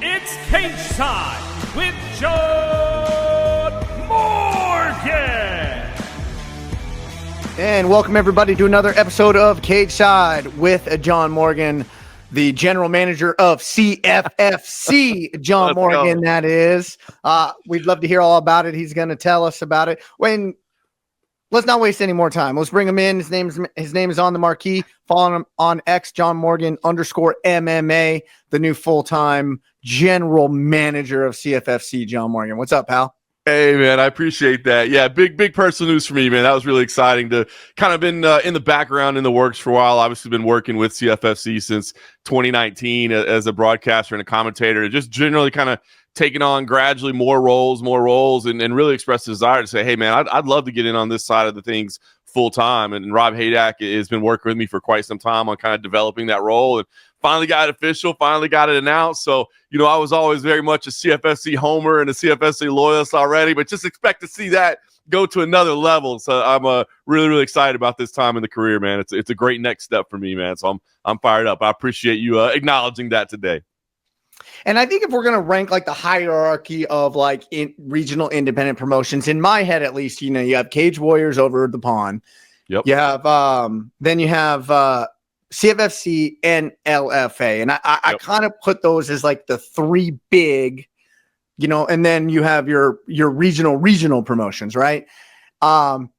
It's Cageside with John Morgan. And welcome everybody to another episode of Cageside with John Morgan, the general manager of CFFC. John Morgan, that is. We'd love to hear all about it. He's going to tell us about it. Let's not waste any more time. Let's bring him in. His name is on the marquee. Follow him on X, John Morgan _MMA, the new full-time general manager of CFFC. John Morgan, what's up, pal? Hey, man, I appreciate that. Yeah, big personal news for me, man. That was really exciting to kind of been in the background in the works for a while. Obviously been working with CFFC since 2019 as a broadcaster and a commentator, just generally kind of taking on gradually more roles and really expressed the desire to say, hey, man, I'd love to get in on this side of the things full time. And Rob Haydak has been working with me for quite some time on kind of developing that role, and finally got it official, finally got it announced. So, I was always very much a CFFC homer and a CFFC loyalist already, but just expect to see that go to another level. So I'm really excited about this time in the career, man. It's a great next step for me, man. So I'm fired up. I appreciate you acknowledging that today. And I think if we're going to rank like the hierarchy of like regional independent promotions, in my head at least, you have Cage Warriors over the pond. Yep. You have then you have CFFC and LFA, and I kind of put those as like the three big, and then you have your regional promotions, right? And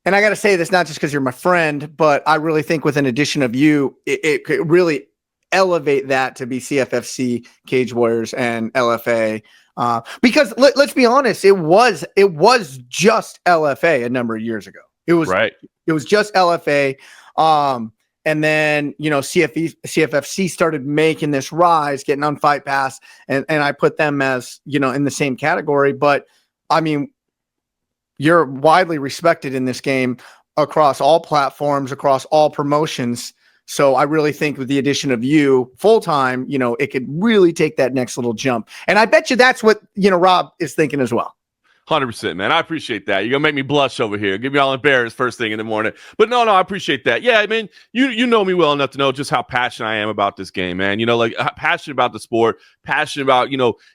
I got to say this not just because you're my friend, but I really think with an addition of you, it could really elevate that to be CFFC, Cage Warriors, and LFA. Because let's be honest, it was just LFA a number of years ago. It was right. It was just LFA. And then, CFFC started making this rise, getting on Fight Pass, and I put them as, in the same category. But I mean, you're widely respected in this game across all platforms, across all promotions. So I really think with the addition of you full-time, it could really take that next little jump. And I bet you that's what, Rob is thinking as well. 100%, man. I appreciate that. You're going to make me blush over here. Get me all embarrassed first thing in the morning. But no, I appreciate that. Yeah, I mean, you know me well enough to know just how passionate I am about this game, man. Passionate about the sport, passionate about,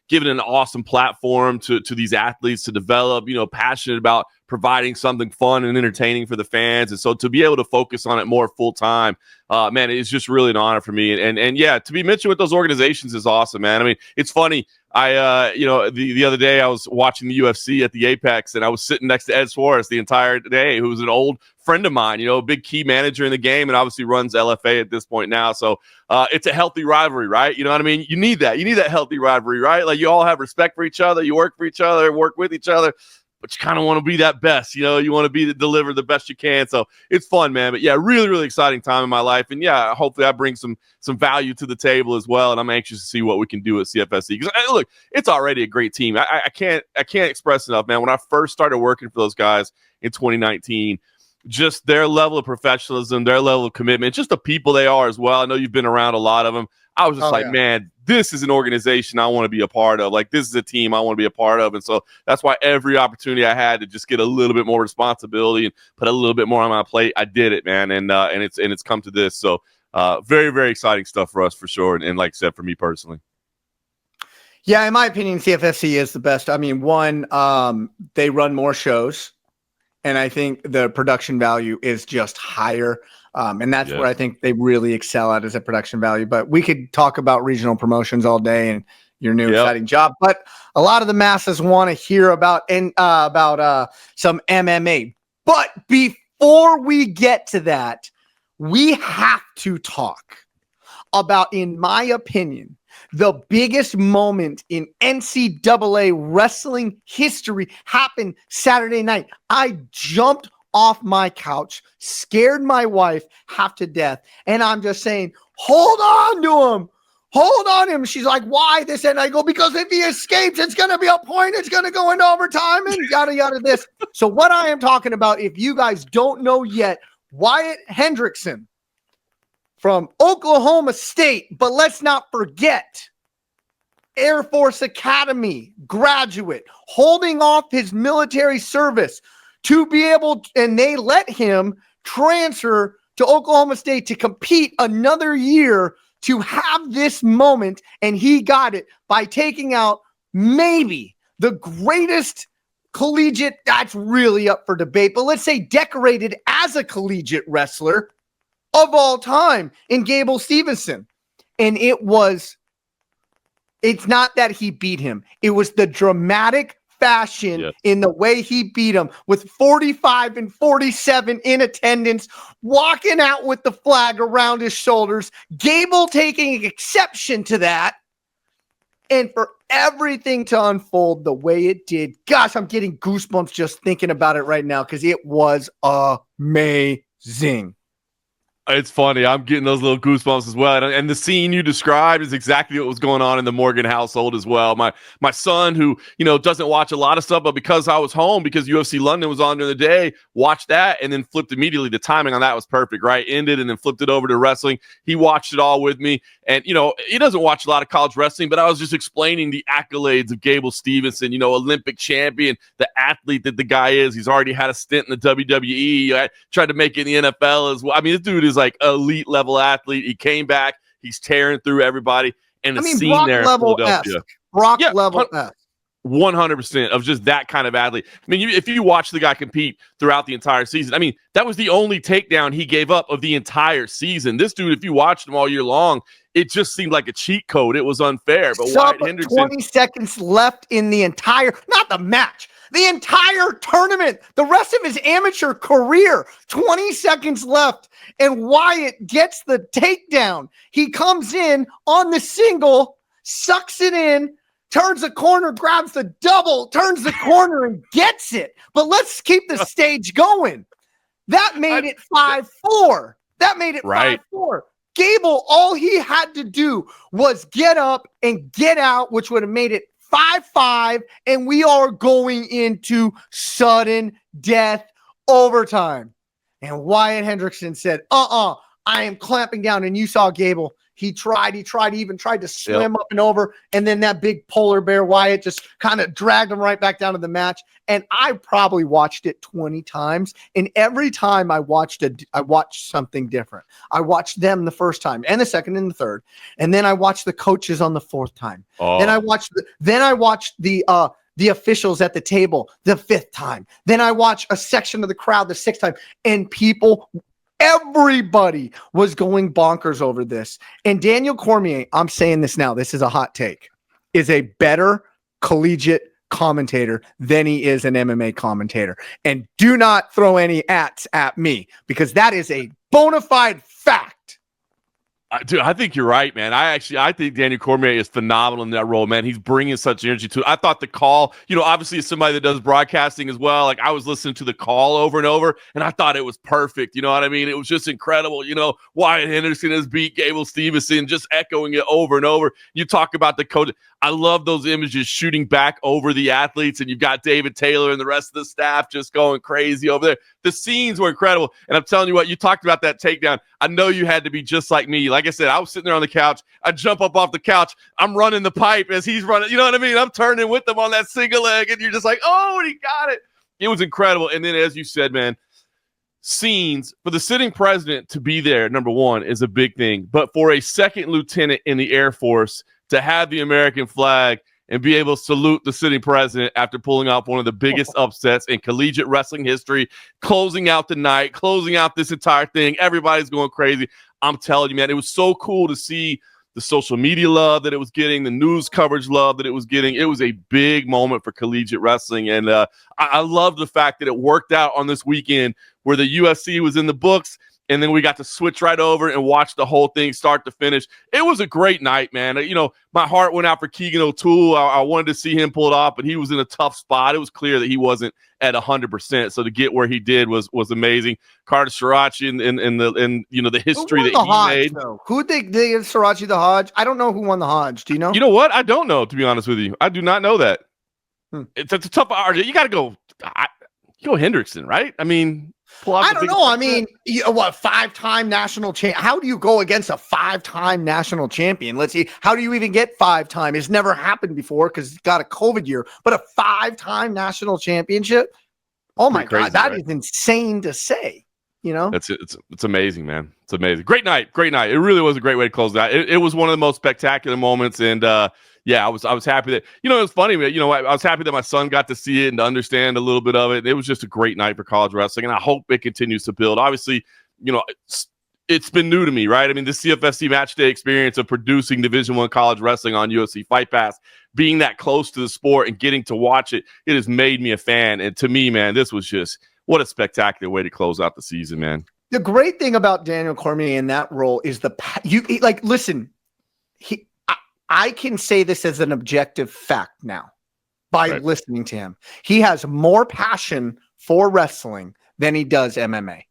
giving an awesome platform to these athletes to develop, passionate about providing something fun and entertaining for the fans. And so to be able to focus on it more full time, man, it's just really an honor for me. And yeah, to be mentioned with those organizations is awesome, man. I mean, it's funny. The other day I was watching the UFC at the Apex, and I was sitting next to Ed Suarez the entire day, who was an old friend of mine, a big key manager in the game, and obviously runs LFA at this point now. So it's a healthy rivalry, right? You know what I mean? You need that. You need that healthy rivalry, right? Like you all have respect for each other. You work for each other, work with each other. But you kind of want to be that best, you want to deliver the best you can. So it's fun, man. But yeah, really exciting time in my life. And yeah, hopefully I bring some value to the table as well. And I'm anxious to see what we can do at CFSC. Because look, it's already a great team. I can't express enough, man. When I first started working for those guys in 2019, just their level of professionalism, their level of commitment, just the people they are as well. I know you've been around a lot of them. I was just man, this is an organization I want to be a part of. Like, this is a team I want to be a part of. And so that's why every opportunity I had to just get a little bit more responsibility and put a little bit more on my plate, I did it, man. And it's come to this. So very exciting stuff for us for sure. And like I said, for me personally. Yeah, in my opinion, CFFC is the best. I mean, one, they run more shows, and I think the production value is just higher. And that's where I think they really excel at, is a production value. But we could talk about regional promotions all day and your new exciting job. But a lot of the masses want to hear about some MMA. But before we get to that, we have to talk about, in my opinion, the biggest moment in NCAA wrestling history happened Saturday night. I jumped off my couch, scared my wife half to death, and I'm just saying, hold on to him. Hold on to him. She's like, why this? And I go, because if he escapes, it's going to be a point. It's going to go into overtime and yada this. So what I am talking about, if you guys don't know yet, Wyatt Hendrickson from Oklahoma State, but let's not forget, Air Force Academy graduate, holding off his military service to be able, and they let him transfer to Oklahoma State to compete another year to have this moment, and he got it by taking out maybe the greatest collegiate, that's really up for debate, but let's say decorated as a collegiate wrestler of all time in Gable Steveson. And it's not that he beat him. It was the dramatic fashion in the way he beat him with 45 and 47 in attendance, walking out with the flag around his shoulders, Gable taking exception to that, and for everything to unfold the way it did. Gosh, I'm getting goosebumps just thinking about it right now because it was amazing. It's funny. I'm getting those little goosebumps as well. And the scene you described is exactly what was going on in the Morgan household as well. My son, who, doesn't watch a lot of stuff, but because I was home, because UFC London was on during the day, watched that and then flipped immediately. The timing on that was perfect, right? Ended and then flipped it over to wrestling. He watched it all with me. And, he doesn't watch a lot of college wrestling, but I was just explaining the accolades of Gable Steveson, Olympic champion, the athlete that the guy is. He's already had a stint in the WWE. I tried to make it in the NFL as well. I mean, this dude is like elite level athlete. He came back. He's tearing through everybody. And scene Brock there in Philadelphia. Brock level 100% of just that kind of athlete. I mean, if you watch the guy compete throughout the entire season, I mean, that was the only takedown he gave up of the entire season. This dude, if you watched him all year long, it just seemed like a cheat code. It was unfair. But Wyatt Hendrickson, 20 seconds left in the entire, not the match, the entire tournament, the rest of his amateur career, 20 seconds left, and Wyatt gets the takedown. He comes in on the single, sucks it in, turns the corner, grabs the double, turns the corner, and gets it. But let's keep the stage going. That made it 5-4. That made it 5-4. Gable, all he had to do was get up and get out, which would have made it 5-5, and we are going into sudden death overtime. And Wyatt Hendrickson said, I am clamping down. And you saw Gable. He even tried to swim up and over. And then that big polar bear Wyatt just kind of dragged him right back down to the match. And I probably watched it 20 times. And every time I watched something different. I watched them the first time and the second and the third. And then I watched the coaches on the fourth time. Then I watched the officials at the table the fifth time. Then I watched a section of the crowd the sixth time. And everybody was going bonkers over this. And Daniel Cormier, I'm saying this now, this is a hot take, is a better collegiate commentator than he is an MMA commentator. And do not throw any ats at me, because that is a bona fide fact. Dude, I think you're right, man. I think Daniel Cormier is phenomenal in that role, man. He's bringing such energy to it. I thought the call, obviously as somebody that does broadcasting as well, like I was listening to the call over and over, and I thought it was perfect. You know what I mean? It was just incredible. Wyatt Hendrickson has beat Gable Steveson, just echoing it over and over. You talk about the coach. I love those images shooting back over the athletes, and you've got David Taylor and the rest of the staff just going crazy over there. The scenes were incredible. And I'm telling you what, you talked about that takedown. I know you had to be just like me. Like I said, I was sitting there on the couch. I jump up off the couch. I'm running the pipe as he's running. You know what I mean? I'm turning with him on that single leg, and you're just like, oh, he got it. It was incredible. And then, as you said, man, scenes for the sitting president to be there, number one, is a big thing. But for a second lieutenant in the Air Force to have the American flag and be able to salute the sitting president after pulling off one of the biggest upsets in collegiate wrestling history, closing out the night, closing out this entire thing. Everybody's going crazy. I'm telling you, man, it was so cool to see the social media love that it was getting, the news coverage love that it was getting. It was a big moment for collegiate wrestling. And I love the fact that it worked out on this weekend where the UFC was in the books, and then we got to switch right over and watch the whole thing start to finish. It was a great night, man. My heart went out for Keegan O'Toole. I wanted to see him pull it off, but he was in a tough spot. It was clear that he wasn't at 100%. So to get where he did was amazing. Carter Sirachi and the history that he made. Though? Who they give Sirachi the Hodge? I don't know who won the Hodge. Do you know? You know what? I don't know, to be honest with you. I do not know that. It's a tough argument. You got to go. Go Hendrickson, right? I mean, I don't know. I mean, five-time national champ? How do you go against a 5-time national champion? Let's see. How do you even get 5-time? It's never happened before because it's got a COVID year. But a 5-time national championship? Oh my God, that is insane to say. It's amazing, man. It's amazing. Great night. It really was a great way to close that. It was one of the most spectacular moments, and I was happy that it was funny. I was happy that my son got to see it and to understand a little bit of it. It was just a great night for college wrestling, and I hope it continues to build. Obviously, it's been new to me, right? I mean, the CFFC match day experience of producing Division I college wrestling on UFC Fight Pass, being that close to the sport and getting to watch it, it has made me a fan. And to me, man, this was just what a spectacular way to close out the season, man. The great thing about Daniel Cormier in that role is listen, I can say this as an objective fact now by listening to him. He has more passion for wrestling than he does MMA.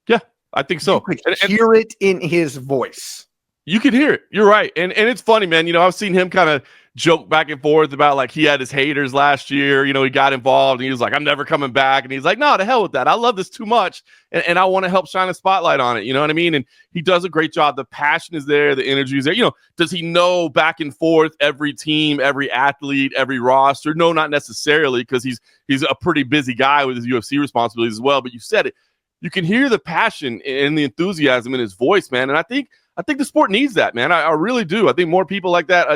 Yeah, I think so. You could hear it in his voice. You could hear it. You're right. And it's funny, man. I've seen him kind of joke back and forth about like he had his haters last year. He got involved and he was like, I'm never coming back. And he's like, no, to hell with that. I love this too much. And I want to help shine a spotlight on it. You know what I mean? And he does a great job. The passion is there. The energy is there. Does he know back and forth every team, every athlete, every roster? No, not necessarily, because he's a pretty busy guy with his UFC responsibilities as well. But you said it. You can hear the passion and the enthusiasm in his voice, man. And I think the sport needs that, man. I really do. I think more people like that,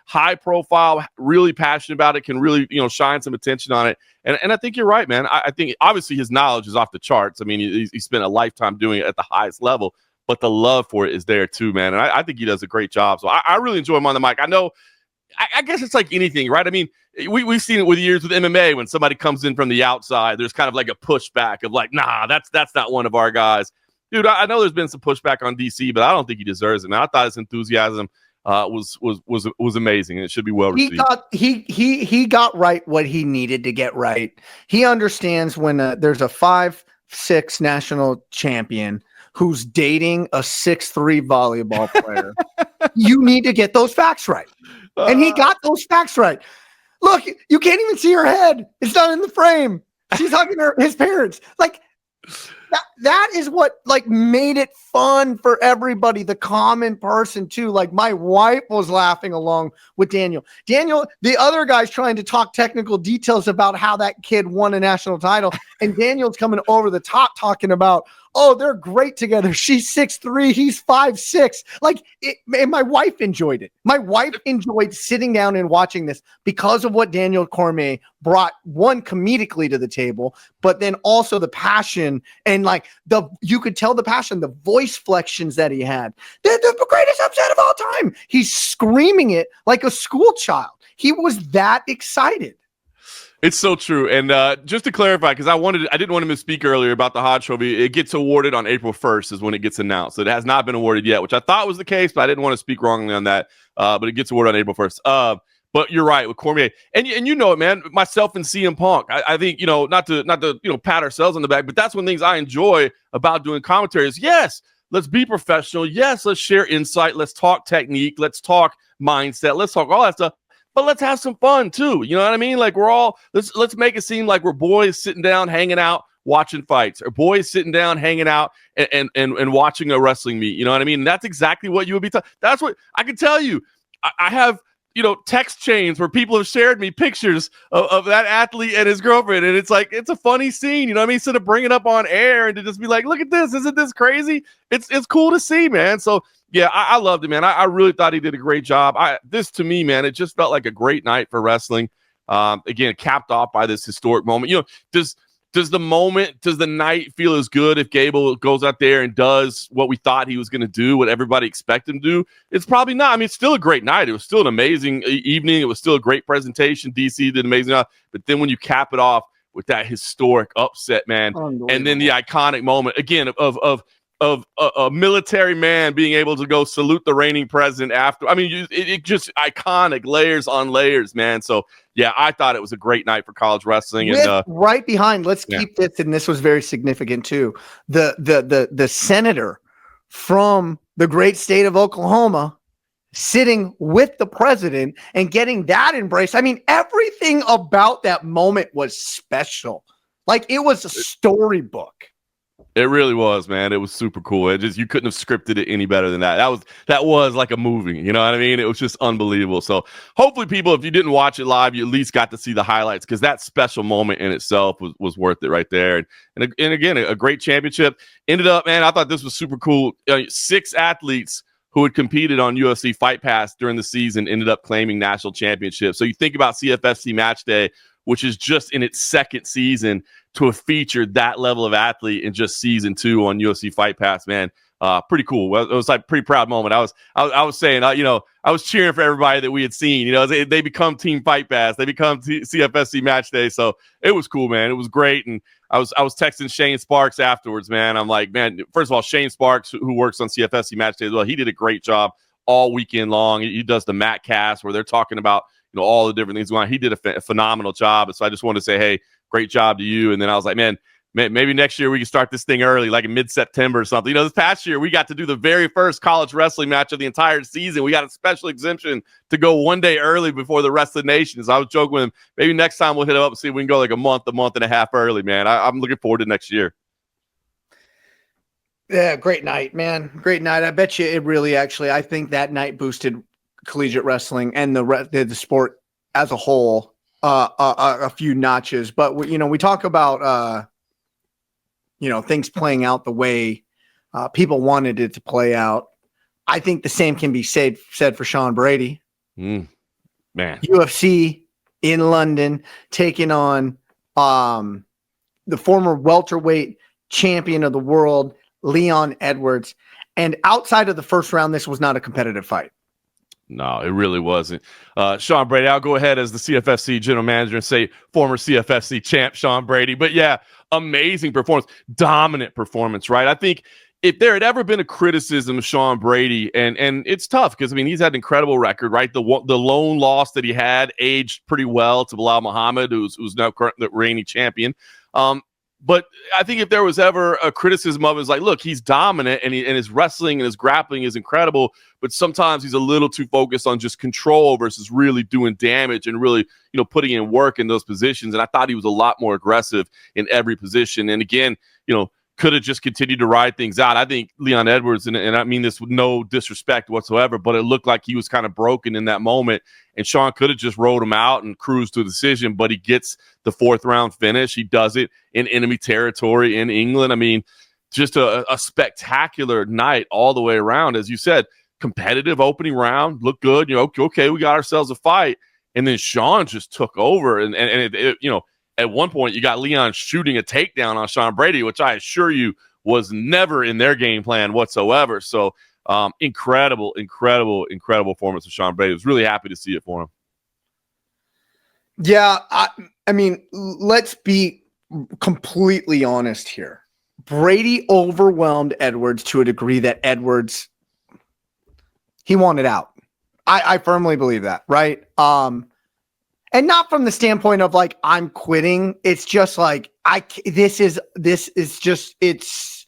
high profile, really passionate about it, can really, shine some attention on it. And I think you're right, man. I think obviously his knowledge is off the charts. I mean, he spent a lifetime doing it at the highest level, but the love for it is there too, man. And I think he does a great job. So I really enjoy him on the mic. I know, I guess it's like anything, right? I mean, we've seen it with years with MMA when somebody comes in from the outside, there's kind of like a pushback of like, nah, that's not one of our guys. Dude, I know there's been some pushback on DC, but I don't think he deserves it, man. I thought his enthusiasm was amazing, and it should be well received. He got right what he needed to get right. He understands when there's a 5'6" national champion who's dating a 6'3" volleyball player. You need to get those facts right. And he got those facts right. Look, you can't even see her head. It's not in the frame. She's hugging his parents. Like, that is what made it fun for everybody, the common person too. Like, my wife was laughing along with Daniel. The other guy's trying to talk technical details about how that kid won a national title, and Daniel's coming over the top talking about, oh, they're great together. She's 6'3", he's 5'6". And my wife enjoyed it. My wife enjoyed sitting down and watching this because of what Daniel Cormier brought, one, comedically to the table, but then also the passion and you could tell the passion, the voice flexions that he had. The greatest upset of all time. He's screaming it like a school child. He was that excited. It's so true. And just to clarify, because I didn't want to misspeak earlier about the Hodge Trophy. It gets awarded on April 1st is when it gets announced. It has not been awarded yet, which I thought was the case, but I didn't want to speak wrongly on that. But it gets awarded on April 1st. But you're right with Cormier, and you know it, man. Myself and CM Punk. I think not to pat ourselves on the back, but that's one of the things I enjoy about doing commentary is, yes, let's be professional. Yes, let's share insight. Let's talk technique. Let's talk mindset. Let's talk all that stuff. But let's have some fun too. You know what I mean? Like, we're all let's make it seem like we're boys sitting down, hanging out, watching fights, or boys sitting down, hanging out, and watching a wrestling meet. You know what I mean? And that's exactly what you would be. That's what I can tell you. I have text chains where people have shared me pictures of that athlete and his girlfriend, and it's a funny scene. You know what I mean? Instead of bringing it up on air and to just be like, look at this, isn't this crazy? It's cool to see, man. So. Yeah, I loved it, man. I really thought he did a great job. This to me, man, it just felt like a great night for wrestling. Again, capped off by this historic moment. Does the night feel as good if Gable goes out there and does what we thought he was going to do, what everybody expected him to do? It's probably not. I mean, it's still a great night. It was still an amazing evening. It was still a great presentation. DC did an amazing job. But then when you cap it off with that historic upset, man, and then the iconic moment again of a military man being able to go salute the reigning president after. I mean, it just iconic, layers on layers, man. So, yeah, I thought it was a great night for college wrestling. Right behind, let's keep this, and this was very significant too. The senator from the great state of Oklahoma sitting with the president and getting that embrace. I mean, everything about that moment was special. Like, it was a storybook. It really was, man. It was super cool. It just, you couldn't have scripted it any better than that. That was like a movie. You know what I mean? It was just unbelievable. So hopefully, people, if you didn't watch it live, you at least got to see the highlights, because that special moment in itself was worth it right there. And again, a great championship. Ended up, man, I thought this was super cool. 6 athletes who had competed on UFC Fight Pass during the season ended up claiming national championships. So you think about CFFC Match Day, which is just in its second season, to have featured that level of athlete in just season 2 on UFC Fight Pass, man. Pretty cool. Well, it was like a pretty proud moment. I was saying, I was cheering for everybody that we had seen. They become Team Fight Pass. They become CFFC Match Day. So it was cool, man. It was great. And I was texting Shane Sparks afterwards, man. I'm like, man, first of all, Shane Sparks, who works on CFFC Match Day as well, he did a great job all weekend long. He does the Matt Cast where they're talking about all the different things going on. He did a phenomenal job. And so I just wanted to say, hey, great job to you. And then I was like, man, maybe next year we can start this thing early, like in mid-September or something. This past year we got to do the very first college wrestling match of the entire season. We got a special exemption to go one day early before the rest of the nation. So I was joking with him, maybe next time we'll hit it up and see if we can go like a month and a half early, man. I'm looking forward to next year. Yeah, great night, man. Great night. I bet you it really I think that night boosted collegiate wrestling and the sport as a whole a few notches. But we talk about things playing out the way people wanted it to play out. I think the same can be said for Sean Brady. Man, UFC in London taking on the former welterweight champion of the world, Leon Edwards. And outside of the first round, this was not a competitive fight. No, it really wasn't. Sean Brady, I'll go ahead as the CFFC general manager and say former CFFC champ Sean Brady. But yeah, amazing performance, dominant performance, right? I think if there had ever been a criticism of Sean Brady, and it's tough because, he's had an incredible record, right? The lone loss that he had aged pretty well to Bilal Muhammad, who's now the reigning champion. But I think if there was ever a criticism of it, it's like, look, he's dominant and his wrestling and his grappling is incredible, but sometimes he's a little too focused on just control versus really doing damage and really, putting in work in those positions. And I thought he was a lot more aggressive in every position. And again, could have just continued to ride things out. I think Leon Edwards, and I mean this with no disrespect whatsoever, but it looked like he was kind of broken in that moment. And Sean could have just rolled him out and cruised to a decision, but he gets the 4th round finish. He does it in enemy territory in England. Just a spectacular night all the way around. As you said, competitive opening round, looked good. Okay, we got ourselves a fight. And then Sean just took over. And at one point, you got Leon shooting a takedown on Sean Brady, which I assure you was never in their game plan whatsoever. So incredible performance of Sean Brady. I was really happy to see it for him. Yeah, let's be completely honest here. Brady overwhelmed Edwards to a degree that Edwards, he wanted out. I firmly believe that, right? And not from the standpoint of like, I'm quitting. It's just like, this is just, it's,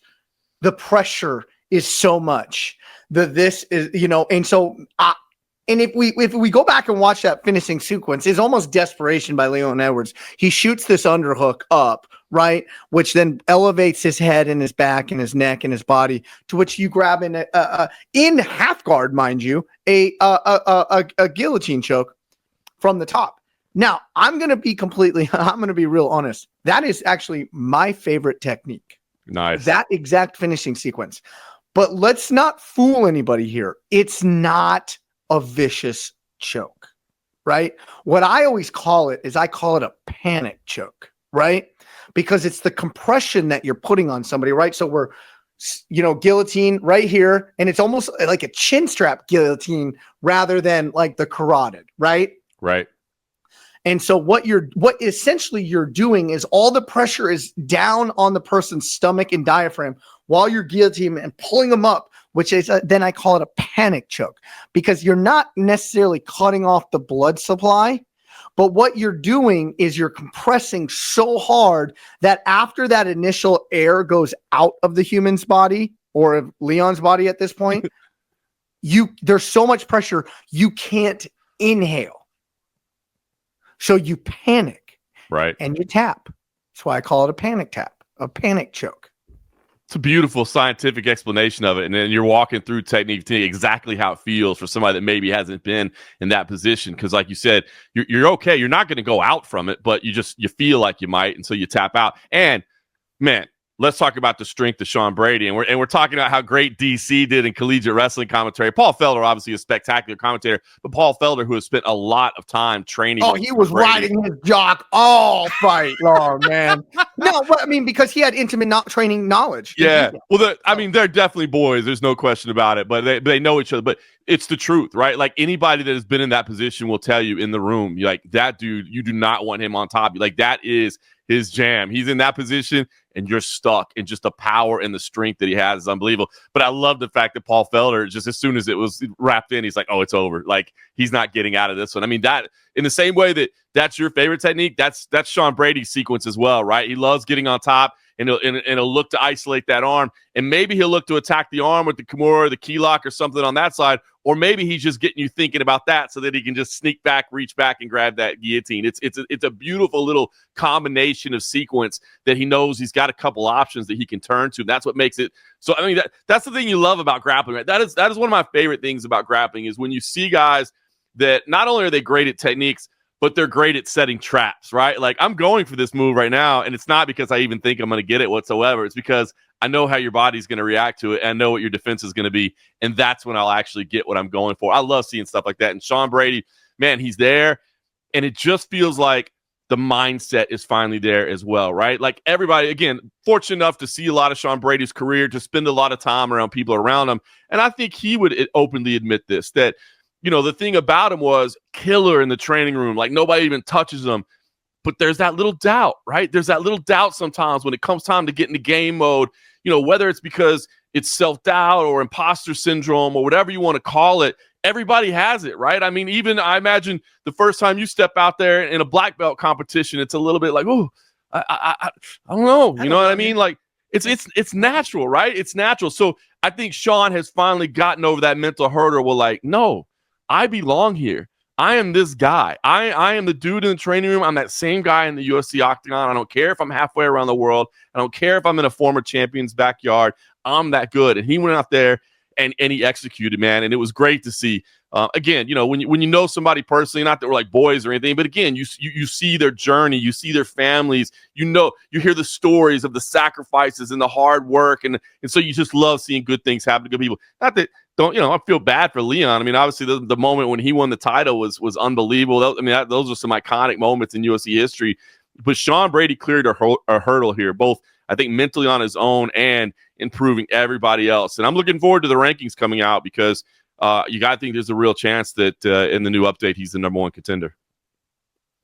the pressure is so much. This is, and so, and if we go back and watch that finishing sequence, it's almost desperation by Leon Edwards. He shoots this underhook up, right? Which then elevates his head and his back and his neck and his body, to which you grab in half guard, mind you, a guillotine choke from the top. Now, I'm going to be real honest. That is actually my favorite technique. Nice. That exact finishing sequence. But let's not fool anybody here. It's not a vicious choke, right? What I always call it is I call it a panic choke, right? Because it's the compression that you're putting on somebody, right? So we're, guillotine right here, and it's almost like a chin strap guillotine rather than like the carotid, right? Right. And so what essentially you're doing is all the pressure is down on the person's stomach and diaphragm while you're guillotining and pulling them up, which is then I call it a panic choke, because you're not necessarily cutting off the blood supply, but what you're doing is you're compressing so hard that after that initial air goes out of the human's body, or of Leon's body at this point, there's so much pressure you can't inhale. So you panic, right? And you tap. That's why I call it a panic tap, a panic choke. It's a beautiful scientific explanation of it. And then you're walking through technique to exactly how it feels for somebody that maybe hasn't been in that position. Because like you said, you're okay. You're not going to go out from it, but you feel like you might. And so you tap out. And man, let's talk about the strength of Sean Brady. And we're talking about how great DC did in collegiate wrestling commentary. Paul Felder, obviously a spectacular commentator, but Paul Felder, who has spent a lot of time training. Oh, he was riding his jock all fight long, man. No, but I mean, because he had intimate training knowledge. Yeah. Well, they're definitely boys. There's no question about it, but they know each other. But it's the truth, right? Like anybody that has been in that position will tell you in the room, like that dude, you do not want him on top. Like that is his jam. He's in that position and you're stuck, and just the power and the strength that he has is unbelievable. But I love the fact that Paul Felder, just as soon as it was wrapped in, he's like, oh, it's over. Like he's not getting out of this one. I mean, that in the same way that's your favorite technique, that's Sean Brady's sequence as well, right? He loves getting on top, and he'll look to isolate that arm, and maybe he'll look to attack the arm with the Kimura, the key lock, or something on that side, or maybe he's just getting you thinking about that so that he can just sneak back, reach back, and grab that guillotine. It's a beautiful little combination of sequence that he knows he's got a couple options that he can turn to. And that's what makes it so. I mean, that's the thing you love about grappling, right? That is one of my favorite things about grappling is when you see guys that not only are they great at techniques, but they're great at setting traps, right? Like I'm going for this move right now, and it's not because I even think I'm going to get it whatsoever. It's because I know how your body's going to react to it, and I know what your defense is going to be, and that's when I'll actually get what I'm going for. I love seeing stuff like that. And Sean Brady, man, he's there, and it just feels like the mindset is finally there as well, right? Like everybody, again, fortunate enough to see a lot of Sean Brady's career, to spend a lot of time around people around him, and I think he would openly admit this, that the thing about him was killer in the training room. Like nobody even touches him. But there's that little doubt, right? There's that little doubt sometimes when it comes time to get into game mode, whether it's because it's self-doubt or imposter syndrome or whatever you want to call it. Everybody has it, right? I mean, even I imagine the first time you step out there in a black belt competition, it's a little bit like, oh, I don't know. You know what I mean? Like it's natural, right? It's natural. So I think Sean has finally gotten over that mental hurdle. Well, like, no, I belong here. I am this guy. I am the dude in the training room. I'm that same guy in the UFC octagon. I don't care if I'm halfway around the world. I don't care if I'm in a former champion's backyard. I'm that good. And he went out there and he executed, man. And it was great to see. Again, when you know somebody personally, not that we're like boys or anything, but again, you see their journey, you see their families, you hear the stories of the sacrifices and the hard work, and so you just love seeing good things happen to good people. Not that I feel bad for Leon. I mean, obviously the moment when he won the title was unbelievable. Those are some iconic moments in UFC history. But Sean Brady cleared a hurdle here, both I think mentally on his own and improving everybody else. And I'm looking forward to the rankings coming out because you got to think there's a real chance that in the new update, he's the number one contender.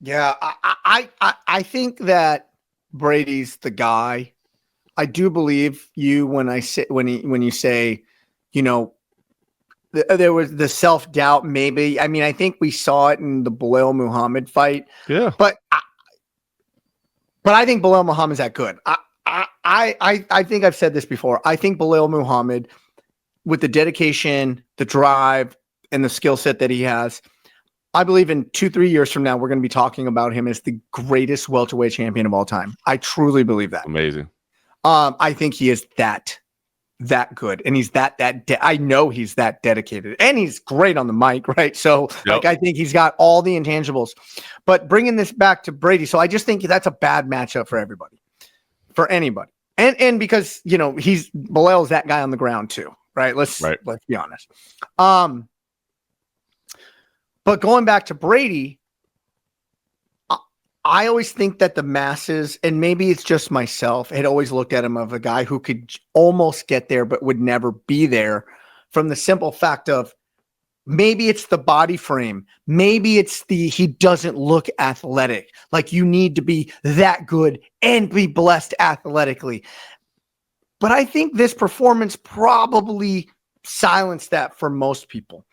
Yeah, I think that Brady's the guy. I do believe you when you say, there was the self-doubt maybe. I mean, I think we saw it in the Belal Muhammad fight. Yeah. But I think Belal Muhammad's that good. I think I've said this before. I think Belal Muhammad, with the dedication, the drive, and the skill set that he has, I believe in 2-3 years from now, we're going to be talking about him as the greatest welterweight champion of all time. I truly believe that. Amazing. I think he is that good. And he's I know he's that dedicated, and he's great on the mic. Right. So I think he's got all the intangibles, but bringing this back to Brady. So I just think that's a bad matchup for everybody, for anybody. And because, Belal's that guy on the ground too. Right. Let's be honest. But going back to Brady, I always think that the masses, and maybe it's just myself, had always looked at him of a guy who could almost get there, but would never be there, from the simple fact of maybe it's the body frame. Maybe it's he doesn't look athletic. Like you need to be that good and be blessed athletically. But I think this performance probably silenced that for most people,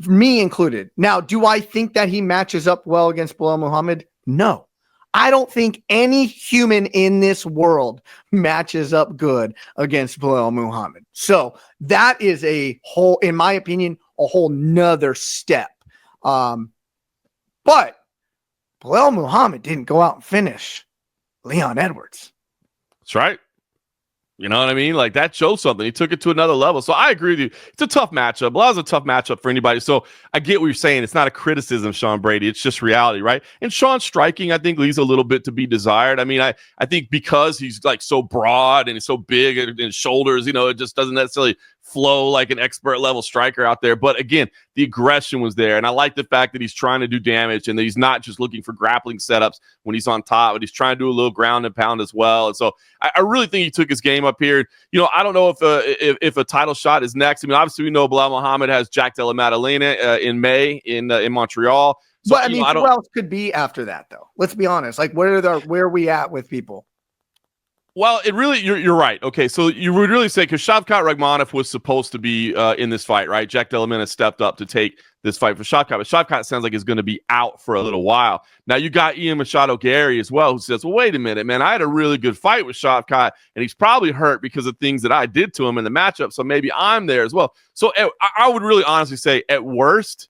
me included. Now, do I think that he matches up well against Belal Muhammad? No. I don't think any human in this world matches up good against Belal Muhammad. So that is in my opinion, a whole nother step. But Belal Muhammad didn't go out and finish Leon Edwards. That's right. You know what I mean? Like, that shows something. He took it to another level. So I agree with you. It's a tough matchup. Well, it's a tough matchup for anybody. So I get what you're saying. It's not a criticism of Sean Brady. It's just reality, right? And Sean's striking, I think, leaves a little bit to be desired. I mean, I think because he's like so broad and he's so big in his shoulders, you know, it just doesn't necessarily flow like an expert level striker out there. But again, the aggression was there. And I like the fact that he's trying to do damage and that he's not just looking for grappling setups when he's on top, but he's trying to do a little ground and pound as well. And so I really think he took his game up here. You know, I don't know if a title shot is next. I mean, obviously we know Bilal Muhammad has Jack Della Maddalena in May in Montreal. So, but I mean, who else could be after that, though? Let's be honest. Like, where are we at with people? Well, it really, you're right. Okay, so you would really say, because Shavkat Rakhmonov was supposed to be in this fight, right? Jack Della Maddalena stepped up to take this fight for Shavkat, but Shavkat sounds like he's going to be out for a little while. Now, you got Ian Machado Gary as well, who says, well, wait a minute, man, I had a really good fight with Shavkat, and he's probably hurt because of things that I did to him in the matchup, so maybe I'm there as well. So I would really honestly say, at worst,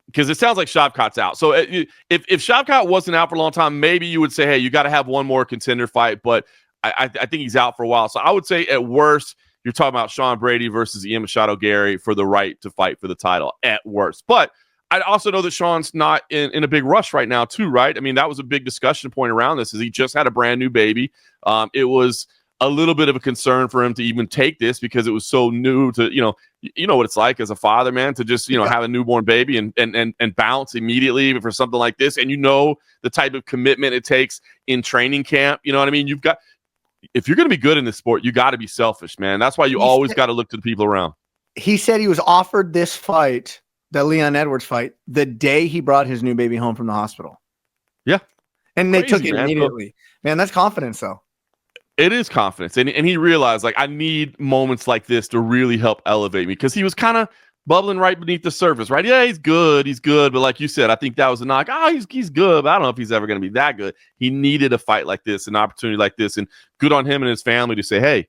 because it sounds like Shavkat's out. So if Shavkat wasn't out for a long time, maybe you would say, hey, you got to have one more contender fight. But I think he's out for a while. So I would say at worst, you're talking about Sean Brady versus Ian Machado Gary for the right to fight for the title at worst. But I also know that Sean's not in a big rush right now too, right? I mean, that was a big discussion point around this, is he just had a brand new baby. It was a little bit of a concern for him to even take this because it was so new to, you know what it's like as a father, man, to just, have a newborn baby and bounce immediately for something like this. And the type of commitment it takes in training camp. You know what I mean? If you're going to be good in this sport, you got to be selfish, man. That's why you always got to look to the people around. He said he was offered this fight, the Leon Edwards fight, the day he brought his new baby home from the hospital. Yeah. And they took it immediately. Man, that's confidence, though. It is confidence. And he realized, like, I need moments like this to really help elevate me, because he was kind of bubbling right beneath the surface, right? Yeah, he's good. But like you said, I think that was a knock. Oh, he's good, but I don't know if he's ever going to be that good. He needed a fight like this, an opportunity like this, and good on him and his family to say, hey,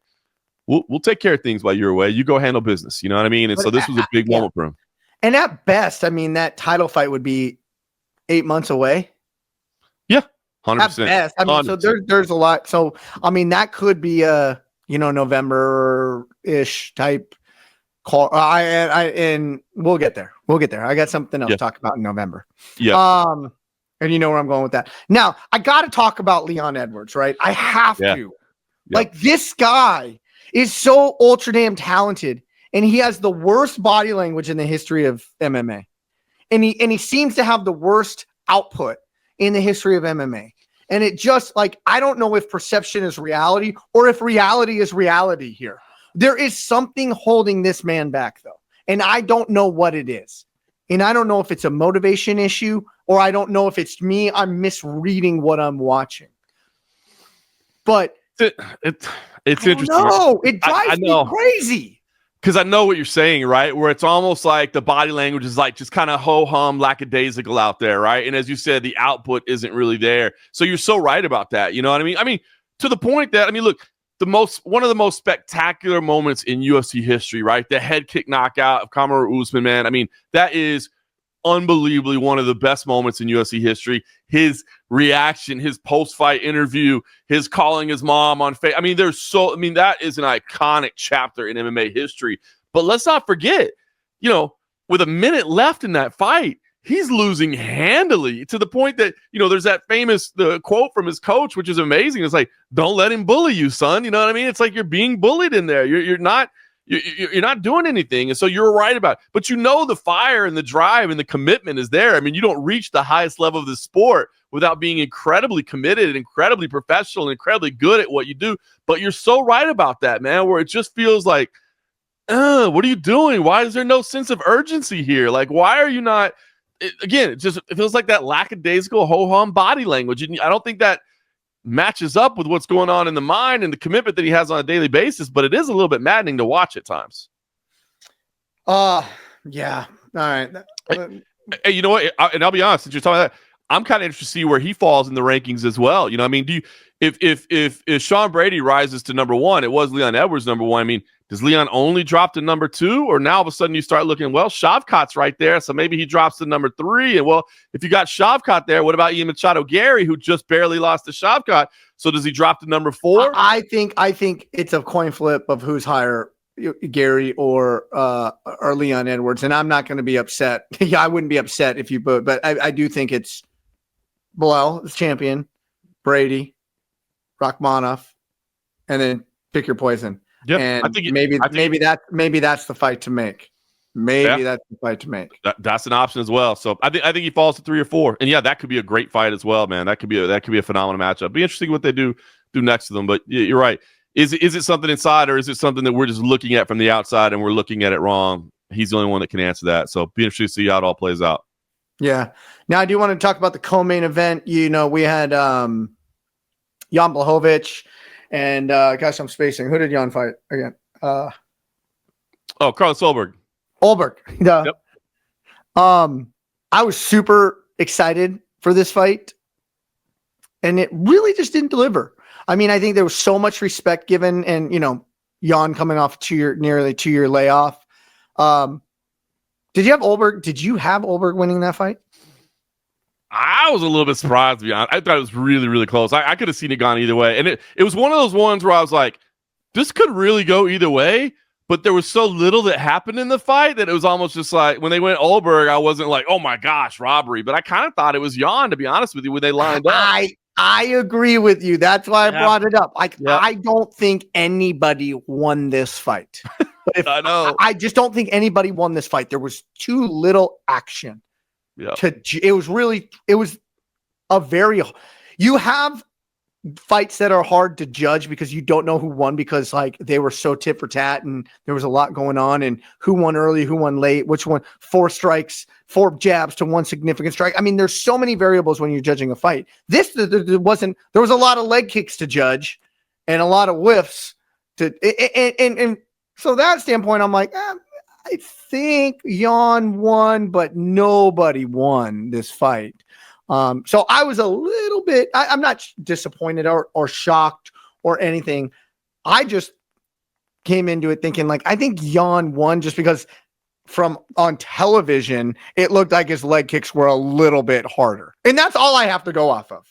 we'll take care of things while you're away. You go handle business. You know what I mean? And so this was a big moment for him. And at best, I mean, that title fight would be 8 months away. Yeah. 100%. At best. I mean, 100%. So there's a lot. So, I mean, that could be a, November-ish type call. And we'll get there. I got something else to talk about in November. Yeah. And you know where I'm going with that. Now, I got to talk about Leon Edwards, right? I have to. Yeah. Like, this guy is so ultra damn talented, and he has the worst body language in the history of MMA. And he seems to have the worst output in the history of MMA. And it just, like, I don't know if perception is reality or if reality is reality here. There is something holding this man back, though. And I don't know what it is. And I don't know if it's a motivation issue, or I don't know if it's me. I'm misreading what I'm watching. But it's interesting. No, it drives me crazy. Because I know what you're saying, right? Where it's almost like the body language is like just kind of ho-hum, lackadaisical out there, right? And as you said, the output isn't really there. So you're so right about that. You know what I mean? I mean, to the point that, look, one of the most spectacular moments in UFC history, right? The head kick knockout of Kamaru Usman, man. I mean, that is unbelievably one of the best moments in UFC history. His reaction, his post-fight interview, his calling his mom on face. That is an iconic chapter in MMA history. But let's not forget, with a minute left in that fight, he's losing handily, to the point that, there's that famous quote from his coach, which is amazing. It's like, don't let him bully you, son. You know what I mean? It's like you're being bullied in there. You're not doing anything. And so you're right about it. But the fire and the drive and the commitment is there. I mean, you don't reach the highest level of the sport without being incredibly committed and incredibly professional and incredibly good at what you do. But you're so right about that, man, where it just feels like, what are you doing? Why is there no sense of urgency here? Like, why are you not? It feels like that lackadaisical ho-hum body language. And I don't think that matches up with what's going on in the mind and the commitment that he has on a daily basis, but it is a little bit maddening to watch at times. Yeah. All right. Hey, you know what? And I'll be honest, since you're talking about that, I'm kind of interested to see where he falls in the rankings as well. You know what I mean? If Sean Brady rises to number one, it was Leon Edwards number one. I mean, does Leon only drop to number 2, or now all of a sudden you start looking, well, Shavkat's right there, so maybe he drops to number 3. And well, if you got Shavkat there, what about Ian Machado Gary, who just barely lost to Shavkat? So does he drop to number 4? I think it's a coin flip of who's higher, Gary or Leon Edwards, and I'm not going to be upset. Yeah, I wouldn't be upset if you put, but I do think it's Bilal, champion, Brady, Rachmanov, and then pick your poison. Yeah, and maybe that's the fight to make. That's the fight to make. That's an option as well. So I think he falls to 3 or 4, and yeah, that could be a great fight as well, man. That could be a phenomenal matchup. Be interesting what they do next to them. But you're right. Is it something inside, or is it something that we're just looking at from the outside and we're looking at it wrong? He's the only one that can answer that. So be interesting to see how it all plays out. Yeah. Now I do want to talk about the co-main event. You know, we had Jan Blachowicz and gosh, I'm spacing. Who did Jan fight again? Carlos Ulberg. Yep. I was super excited for this fight, and it really just didn't deliver. I mean, I think there was so much respect given, and you know, Jan coming off nearly 2-year layoff. Did you have Ulberg winning that fight? I was a little bit surprised, to be honest. I thought it was really, really close. I could have seen it gone either way. And it was one of those ones where I was like, this could really go either way. But there was so little that happened in the fight that it was almost just like, when they went Ulberg, I wasn't like, oh my gosh, robbery. But I kind of thought it was Jan, to be honest with you, when they lined up. I agree with you. That's why I brought it up. I don't think anybody won this fight. I know. I just don't think anybody won this fight. There was too little action. Yeah. You have fights that are hard to judge because you don't know who won, because like they were so tit for tat and there was a lot going on, and who won early, who won late, which one, 4 strikes, 4 jabs to 1 significant strike. I mean, there's so many variables when you're judging a fight. There was a lot of leg kicks to judge and a lot of whiffs and so that standpoint, I'm like, I think Jan won, but nobody won this fight. So I was a little bit, I'm not disappointed or shocked or anything. I just came into it thinking like, I think Jan won just because from on television, it looked like his leg kicks were a little bit harder. And that's all I have to go off of.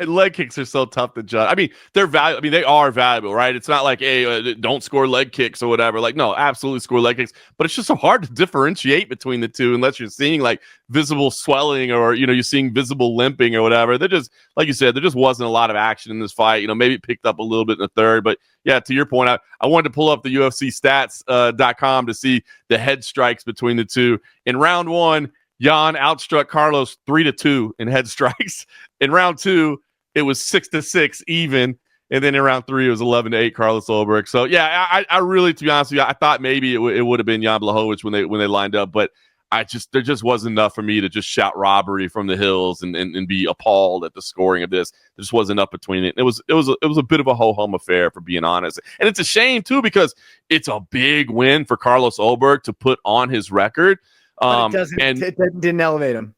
Leg kicks are so tough to judge. I mean, they're valuable. I mean, they are valuable, right? It's not like, hey, don't score leg kicks or whatever. Like, no, absolutely score leg kicks. But it's just so hard to differentiate between the two unless you're seeing like visible swelling or, you know, you're seeing visible limping or whatever. They're just, like you said, there just wasn't a lot of action in this fight. You know, maybe it picked up a little bit in the third. But yeah, to your point, I wanted to pull up the UFC stats.com to see the head strikes between the two. In round 1, Jan outstruck Carlos 3-2 in head strikes. In round 2, it was 6-6 even, and then in round 3, it was 11-8 Carlos Ulberg. So yeah, I really, to be honest with you, I thought maybe it would have been Jan Blachowicz when they lined up, but there just wasn't enough for me to just shout robbery from the hills and be appalled at the scoring of this. There just wasn't enough between it. It was a bit of a ho-hum affair, for being honest, and it's a shame too because it's a big win for Carlos Ulberg to put on his record. It didn't elevate him.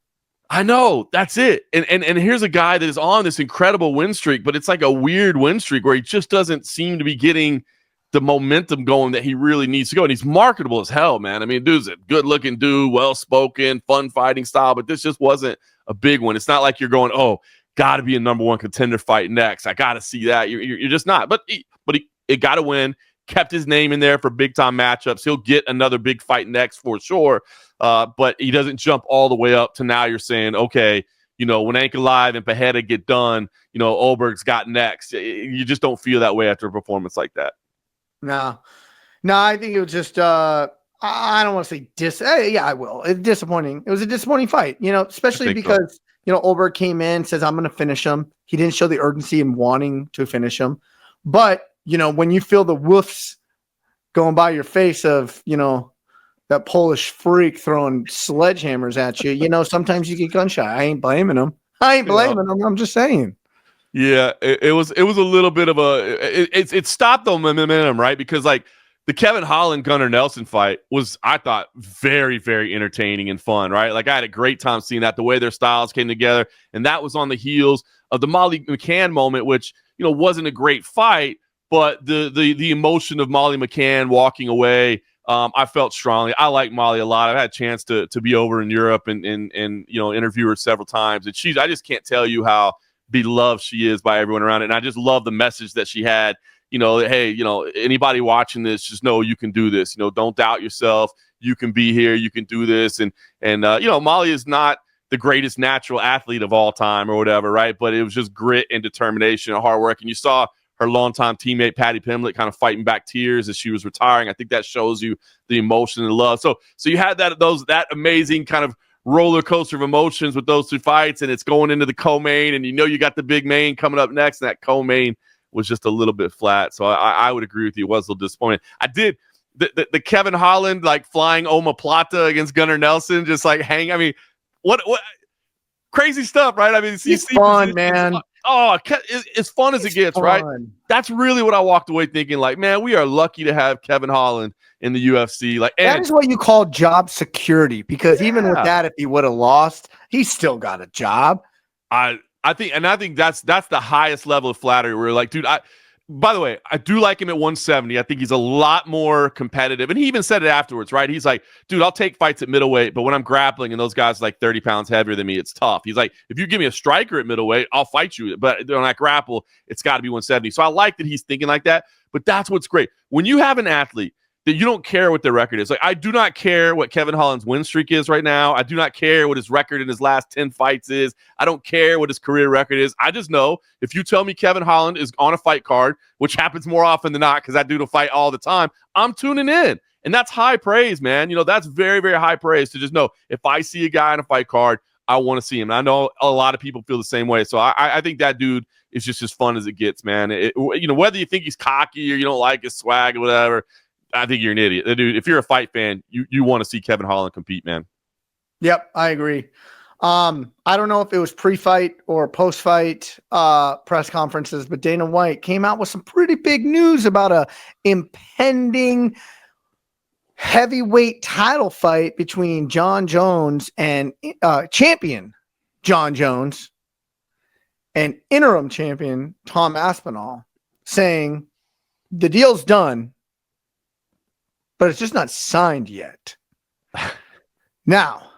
I know, that's it. And here's a guy that is on this incredible win streak, but it's like a weird win streak where he just doesn't seem to be getting the momentum going that he really needs to go. And he's marketable as hell, man. I mean, dude's a good-looking dude, well-spoken, fun fighting style, but this just wasn't a big one. It's not like you're going, oh, got to be a number 1 contender fight next. I got to see that. You're just not. But he got to win. Kept his name in there for big-time matchups. He'll get another big fight next for sure. But he doesn't jump all the way up to now you're saying, okay, you know, when Ankalaev and Pajeda get done, you know, Ulberg's got next. You just don't feel that way after a performance like that. No, I think it was just, I don't want to say yeah, I will. It's disappointing. It was a disappointing fight, you know, especially because, you know, Ulberg came in, says, I'm going to finish him. He didn't show the urgency in wanting to finish him. But, you know, when you feel the woofs going by your face of, you know, that Polish freak throwing sledgehammers at you, you know, sometimes you get gun shy. I ain't blaming him. I'm just saying. Yeah, it was a little bit of it stopped the momentum, right? Because like the Kevin Holland Gunnar Nelson fight was, I thought, very, very entertaining and fun, right? Like I had a great time seeing that, the way their styles came together, and that was on the heels of the Molly McCann moment, which, you know, wasn't a great fight, but the emotion of Molly McCann walking away, I felt strongly. I like Molly a lot. I've had a chance to be over in Europe and interview her several times, and I just can't tell you how beloved she is by everyone around it. And I just love the message that she had. Hey, anybody watching this, just know you can do this. Don't doubt yourself. You can be here. You can do this. And Molly is not the greatest natural athlete of all time or whatever, right? But it was just grit and determination and hard work. And you saw her longtime teammate, Patty Pimblett, kind of fighting back tears as she was retiring. I think that shows you the emotion and love. So you had that amazing kind of roller coaster of emotions with those two fights, and it's going into the co-main, and you got the big main coming up next, and that co-main was just a little bit flat. So I would agree with you. It was a little disappointing. I did the Kevin Holland flying omoplata against Gunnar Nelson, just hang. I mean, what crazy stuff, right? I mean, it's fun, man. Oh, it's fun as it gets, fun. Right? That's really what I walked away thinking. Man, we are lucky to have Kevin Holland in the UFC. That is what you call job security, because even with that, if he would have lost, he's still got a job. I think that's the highest level of flattery. Where dude, by the way, I do like him at 170. I think he's a lot more competitive. And he even said it afterwards, right? He's like, dude, I'll take fights at middleweight, but when I'm grappling and those guys are 30 pounds heavier than me, it's tough. He's like, if you give me a striker at middleweight, I'll fight you. But when I grapple, it's got to be 170. So I like that he's thinking like that. But that's what's great. When you have an athlete that you don't care what their record is. I do not care what Kevin Holland's win streak is right now. I do not care what his record in his last 10 fights is. I don't care what his career record is. I just know if you tell me Kevin Holland is on a fight card, which happens more often than not because that dude will fight all the time, I'm tuning in. And that's high praise, man. That's very, very high praise to just know if I see a guy on a fight card, I want to see him. And I know a lot of people feel the same way. So I think that dude is just as fun as it gets, man. Whether you think he's cocky or you don't like his swag or whatever, I think you're an idiot. Dude, if you're a fight fan, you want to see Kevin Holland compete, man. Yep, I agree. I don't know if it was pre-fight or post-fight press conferences, but Dana White came out with some pretty big news about a impending heavyweight title fight between Jon Jones and champion Jon Jones and interim champion Tom Aspinall, saying the deal's done, but it's just not signed yet. Now,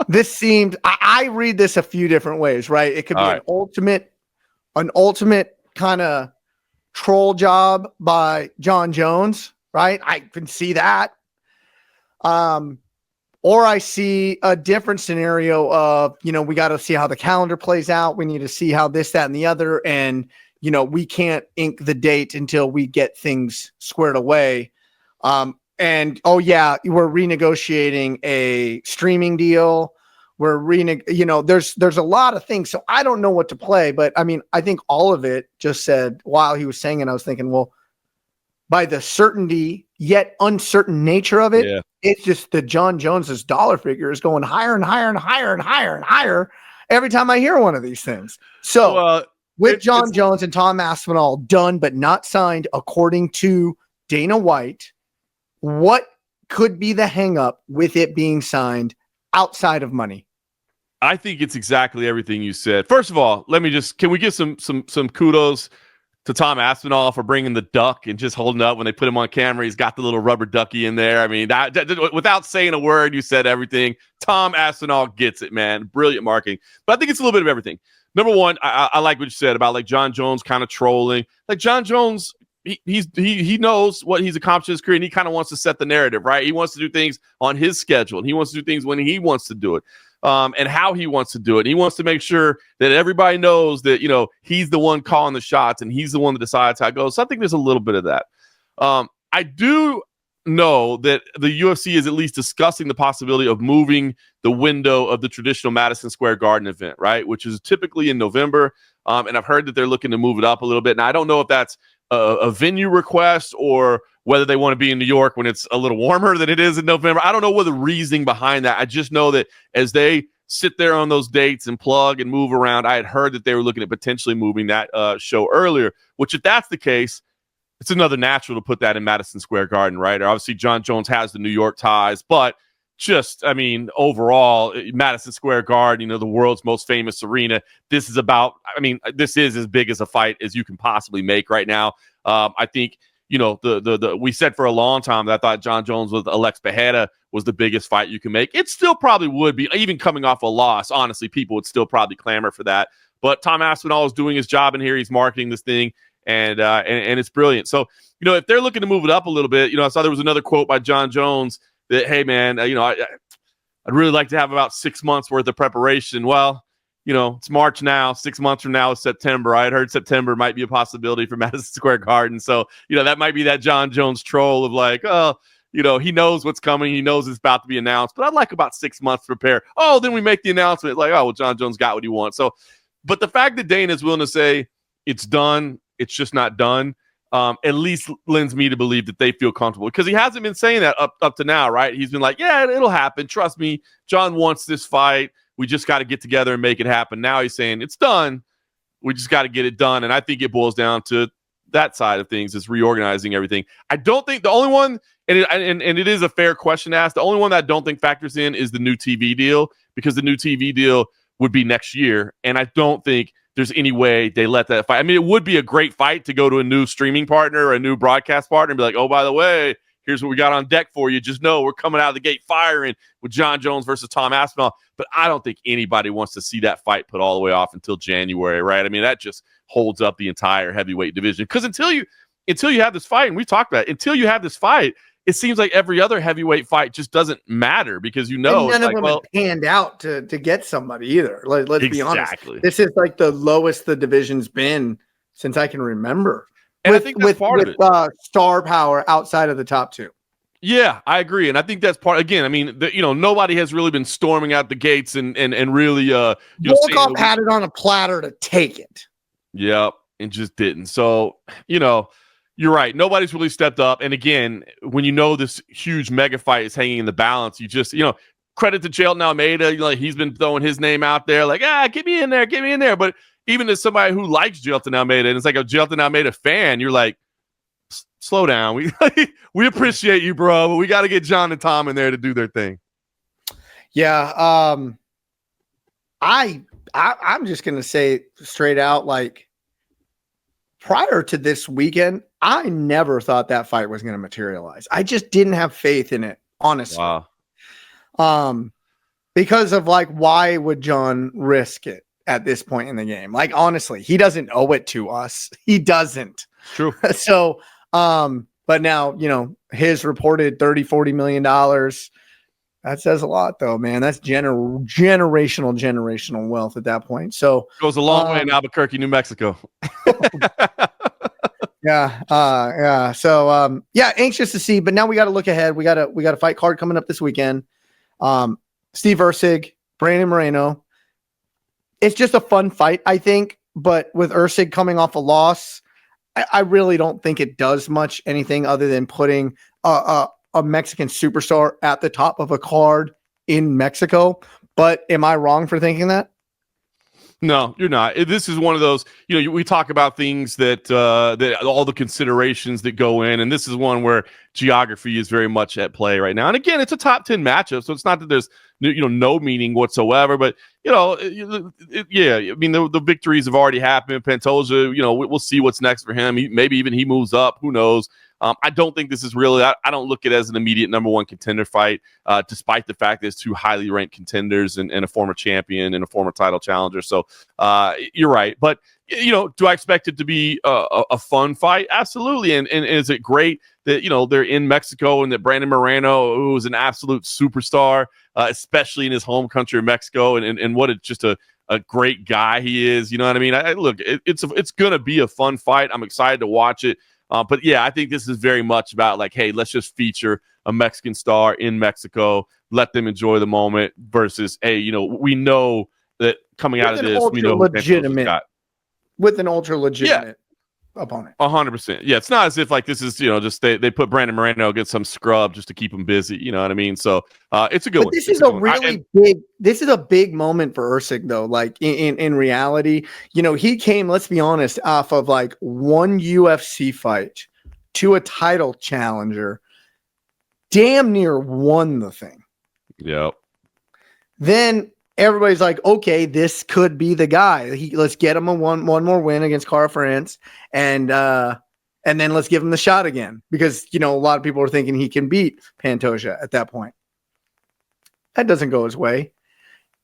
this seemed, I read this a few different ways, right? It could be an ultimate kind of troll job by Jon Jones, right? I can see that. Or I see a different scenario of, we got to see how the calendar plays out. We need to see how this, that, and the other. And, we can't ink the date until we get things squared away. And we're renegotiating a streaming deal. There's a lot of things. So I don't know what to play, but I mean, I think all of it just said while he was saying it, I was thinking, well, by the certainty yet uncertain nature of it, it's just that Jon Jones's dollar figure is going higher and higher and higher and higher and higher every time I hear one of these things. So with Jon Jones and Tom Aspinall done but not signed, according to Dana White, what could be the hang up with it being signed outside of money? I think it's exactly everything you said. First of all, can we give some kudos to Tom Aspinall for bringing the duck and just holding up when they put him on camera. He's got the little rubber ducky in there. I mean, that without saying a word, you said everything. Tom Aspinall gets it, man. Brilliant marketing. But I think it's a little bit of everything. Number one, I like what you said about Jon Jones kind of trolling. Jon Jones, he knows what he's accomplished in his career, and he kind of wants to set the narrative, right? He wants to do things on his schedule, and he wants to do things when he wants to do it, and how he wants to do it. And he wants to make sure that everybody knows that he's the one calling the shots, and he's the one that decides how it goes. So I think there's a little bit of that. I do know that the UFC is at least discussing the possibility of moving the window of the traditional Madison Square Garden event, right, which is typically in November. And I've heard that they're looking to move it up a little bit. Now I don't know if that's a venue request or whether they want to be in New York when it's a little warmer than it is in November. I don't know what the reasoning behind that. I just know that as they sit there on those dates and plug and move around, I had heard that they were looking at potentially moving that show earlier, which if that's the case, it's another natural to put that in Madison Square Garden, right? Or obviously Jon Jones has the New York ties, but just, I mean, overall, Madison Square Garden, the world's most famous arena. This is this is as big as a fight as you can possibly make right now. I think, we said for a long time that I thought Jon Jones with Alex Pereira was the biggest fight you can make. It still probably would be, even coming off a loss. Honestly, people would still probably clamor for that. But Tom Aspinall is doing his job in here. He's marketing this thing, and it's brilliant. So, if they're looking to move it up a little bit, I saw there was another quote by Jon Jones that, hey, man, I'd really like to have about 6 months worth of preparation. Well, it's March now. 6 months from now is September. I had heard September might be a possibility for Madison Square Garden. So, that might be that Jon Jones troll of like, oh, he knows what's coming. He knows it's about to be announced. But I'd like about 6 months to prepare. Oh, then we make the announcement. Like, oh, well, Jon Jones got what he wants. So, but the fact that Dana is willing to say it's done, it's just not done, at least lends me to believe that they feel comfortable. Because he hasn't been saying that up to now, right? He's been like, yeah, it'll happen. Trust me. Jon wants this fight. We just got to get together and make it happen. Now he's saying it's done. We just got to get it done. And I think it boils down to that side of things, is reorganizing everything. I don't think the only one, and it is a fair question to ask, the only one that I don't think factors in is the new TV deal, because the new TV deal would be next year. And I don't think there's any way they let that fight. I mean, it would be a great fight to go to a new streaming partner or a new broadcast partner and be like, oh, by the way, here's what we got on deck for you. Just know we're coming out of the gate firing with Jon Jones versus Tom Aspinall. But I don't think anybody wants to see that fight put all the way off until January, right? I mean, that just holds up the entire heavyweight division. Because until you have this fight, and we talked about it, until you have this fight, it seems like every other heavyweight fight just doesn't matter, because and none of them have panned out to get somebody either. Let's be honest. This is like the lowest the division's been since I can remember. And I think that's part of it. Star power outside of the top two. Yeah, I agree, and I think that's part. Again, I mean, nobody has really been storming out the gates and really. Volkov had it on a platter to take it. Yep, and just didn't. So you're right. Nobody's really stepped up. And again, when this huge mega fight is hanging in the balance, you just credit to Jelton Almeida. He's been throwing his name out there, like, get me in there. But even as somebody who likes Jelton Almeida, and it's like a Jelton Almeida fan, you're like, slow down. We appreciate you, bro, but we got to get Jon and Tom in there to do their thing. Yeah. I'm just going to say straight out, like, prior to this weekend, I never thought that fight was going to materialize. I just didn't have faith in it, honestly. Wow. Because of like, why would Jon risk it at this point in the game? Like, honestly, he doesn't owe it to us. He doesn't. True. So, but now, his reported $30-40 million. That says a lot, though, man. That's generational wealth at that point. So goes a long way in Albuquerque, New Mexico. Yeah. So, anxious to see, but now we got to look ahead. We got a fight card coming up this weekend. Steve Erceg, Brandon Moreno. It's just a fun fight, I think, but with Erceg coming off a loss, I really don't think it does much anything other than putting a Mexican superstar at the top of a card in Mexico. But am I wrong for thinking that? No, you're not. This is one of those, we talk about things that all the considerations that go in, and this is one where geography is very much at play right now. And again, it's a top 10 matchup, so it's not that there's no meaning whatsoever, but the victories have already happened. Pantoja, we'll see what's next for him. Maybe even he moves up. Who knows? I don't think this is really, I don't look at it as an immediate number one contender fight, despite the fact that it's two highly ranked contenders and a former champion and a former title challenger. So you're right. But, do I expect it to be a fun fight? Absolutely. And is it great that, they're in Mexico and that Brandon Moreno, who is an absolute superstar, especially in his home country of Mexico, and what just a great guy he is. You know what I mean? Look, it's going to be a fun fight. I'm excited to watch it. But yeah, I think this is very much about like, hey, let's just feature a Mexican star in Mexico, let them enjoy the moment versus, hey, we know that coming out of this, we know with an ultra legitimate opponent. 100%. Yeah, it's not as if like this is just they put Brandon Moreno against some scrub just to keep him busy. You know what I mean? So it's a good one. This is a really big. This is a big moment for Erceg, though. Like in reality, he came. Let's be honest, off of like one UFC fight to a title challenger, damn near won the thing. Yep. Then everybody's like, okay, this could be the guy. Let's get him one more win against Cara France, and then let's give him the shot again, because a lot of people are thinking he can beat Pantoja at that point. That doesn't go his way.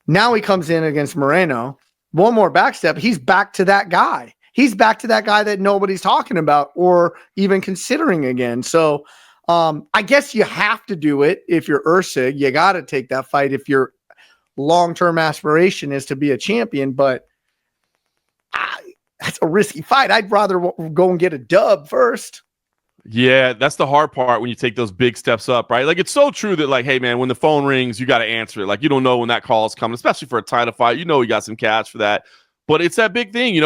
Now he comes in against Moreno. One more backstep. He's back to that guy. He's back to that guy that nobody's talking about or even considering again. So I guess you have to do it if you're Erceg. You got to take that fight if your long-term aspiration is to be a champion. But that's a risky fight. I'd rather go and get a dub first. Yeah, that's the hard part when you take those big steps up, right? Like, it's so true that, like, hey, man, when the phone rings, you got to answer it. Like, you don't know when that call is coming, especially for a title fight. You got some cash for that. But it's that big thing.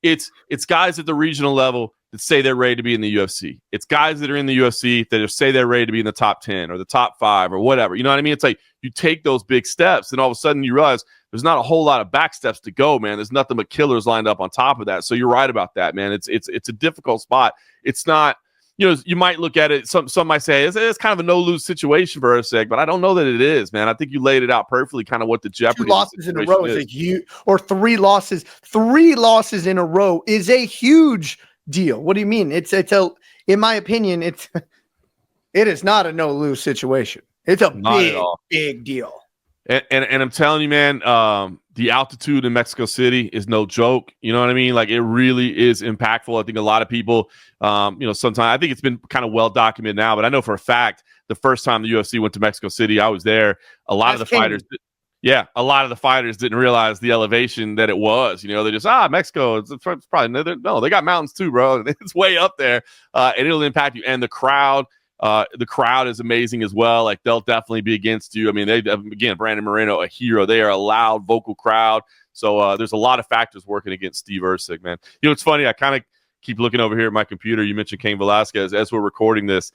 It's guys at the regional level that say they're ready to be in the UFC. It's guys that are in the UFC that say they're ready to be in the top 10 or the top 5 or whatever. You know what I mean? It's like you take those big steps, and all of a sudden you realize there's not a whole lot of back steps to go, man. There's nothing but killers lined up on top of that. So you're right about that, man. It's a difficult spot. It's not, you might look at it. Some might say it's kind of a no-lose situation for Erceg, but I don't know that it is, man. I think you laid it out perfectly, kind of what the jeopardy. 2 losses in a row is a huge, or 3 losses. 3 losses in a row is a huge deal. What do you mean? In my opinion, it is not a no-lose situation. It's a big deal. And I'm telling you, man, the altitude in Mexico City is no joke. You know what I mean? Like, it really is impactful. I think a lot of people, sometimes I think it's been kind of well documented now, but I know for a fact the first time the UFC went to Mexico City, I was there. A lot of the fighters didn't realize the elevation that it was. They just, Mexico, it's probably no, they got mountains too, bro. It's way up there, and it'll impact you. And the crowd is amazing as well. Like, they'll definitely be against you. I mean, again, Brandon Moreno, a hero. They are a loud, vocal crowd. So there's a lot of factors working against Steve Erceg, man. It's funny. I kind of keep looking over here at my computer. You mentioned Cain Velasquez. As we're recording this,